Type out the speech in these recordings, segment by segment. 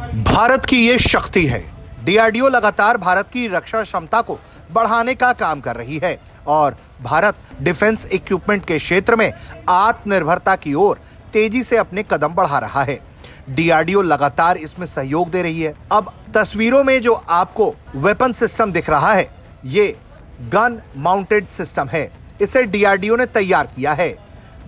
भारत की ये शक्ति है। डीआरडीओ लगातार भारत की रक्षा क्षमता को बढ़ाने का काम कर रही है और भारत डिफेंस इक्विपमेंट के क्षेत्र में आत्मनिर्भरता की ओर तेजी से अपने कदम बढ़ा रहा है। डीआरडीओ लगातार इसमें सहयोग दे रही है। अब तस्वीरों में जो आपको वेपन सिस्टम दिख रहा है, ये गन माउंटेड सिस्टम है। इसे डीआरडीओ ने तैयार किया है।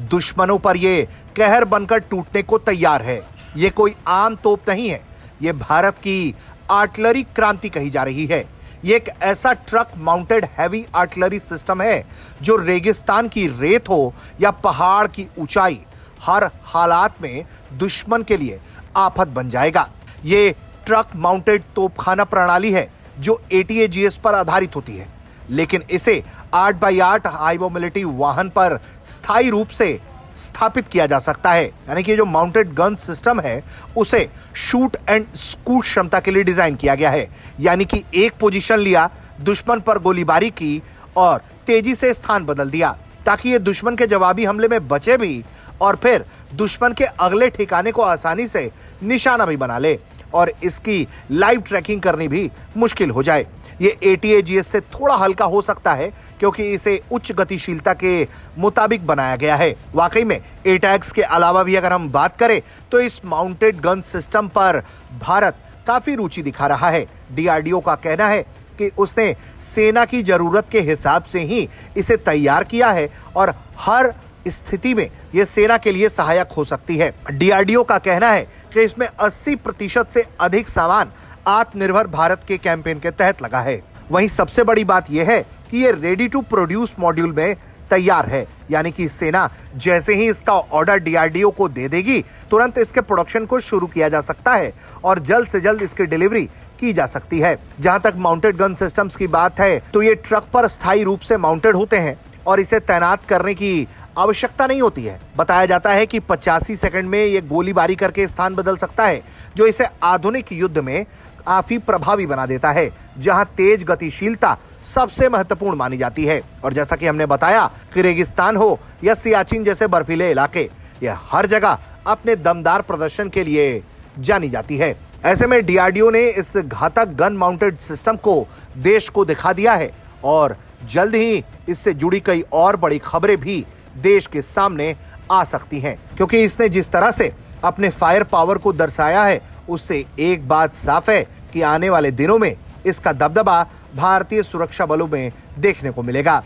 दुश्मनों पर ये कहर बनकर टूटने को तैयार है। ये कोई आम तोप नहीं है, ये भारत की आर्टिलरी क्रांति कही जा रही है। ये एक ऐसा truck mounted heavy artillery system है जो रेगिस्तान की रेत हो या पहाड़ की ऊंचाई, हर हालात में दुश्मन के लिए आफत बन जाएगा। ये ट्रक माउंटेड तोपखाना प्रणाली है जो ATAGS पर आधारित होती है, लेकिन इसे 8x8 हाई मोबिलिटी वाहन पर स्थायी रूप से स्थापित किया जा सकता है। यानी कि जो माउंटेड गन सिस्टम है उसे शूट एंड स्कूट क्षमता के लिए डिजाइन किया गया है। यानी कि एक पोजीशन लिया, दुश्मन पर गोलीबारी की और तेजी से स्थान बदल दिया ताकि ये दुश्मन के जवाबी हमले में बचे भी और फिर दुश्मन के अगले ठिकाने को आसानी से निशाना भी बना ले और इसकी लाइव ट्रैकिंग करनी भी मुश्किल हो जाए। ये ATAGS से थोड़ा हल्का हो सकता है क्योंकि इसे उच्च गतिशीलता के मुताबिक बनाया गया है। वाकई में ATAGS के अलावा भी अगर हम बात करें तो इस माउंटेड गन सिस्टम पर भारत काफी रुचि दिखा रहा है। डीआरडीओ का कहना है कि उसने सेना की जरूरत के हिसाब से ही इसे तैयार किया है और हर स्थिति में यह सेना के लिए सहायक हो सकती है। डीआरडीओ का कहना है कि इसमें 80% से अधिक सामान आत्मनिर्भर भारत के कैंपेन के तहत लगा है। वहीं सबसे बड़ी बात यह है कि ये रेडी टू प्रोड्यूस मॉड्यूल में तैयार है। यानी कि सेना जैसे ही इसका ऑर्डर डीआरडीओ को दे देगी, तुरंत इसके प्रोडक्शन को शुरू किया जा सकता है और जल्द से जल्द इसकी डिलीवरी की जा सकती है। जहां तक माउंटेड गन सिस्टम्स की बात है तो ये ट्रक पर स्थायी रूप से माउंटेड होते हैं और इसे तैनात करने की आवश्यकता नहीं होती है। बताया जाता है कि 85 सेकंड में यह गोलीबारी करके स्थान बदल सकता है, जो इसे आधुनिक युद्ध में काफी प्रभावी बना देता है, जहां तेज गतिशीलता सबसे महत्वपूर्ण मानी जाती है। और जैसा कि हमने बताया कि रेगिस्तान हो या सियाचिन जैसे बर्फीले इलाके, यह हर जगह अपने दमदार प्रदर्शन के लिए जानी जाती है। ऐसे में डीआरडीओ ने इस घातक गन माउंटेड सिस्टम को देश को दिखा दिया है और जल्द ही इससे जुड़ी कई और बड़ी खबरें भी देश के सामने आ सकती हैं, क्योंकि इसने जिस तरह से अपने फायर पावर को दर्शाया है उससे एक बात साफ है कि आने वाले दिनों में इसका दबदबा भारतीय सुरक्षा बलों में देखने को मिलेगा।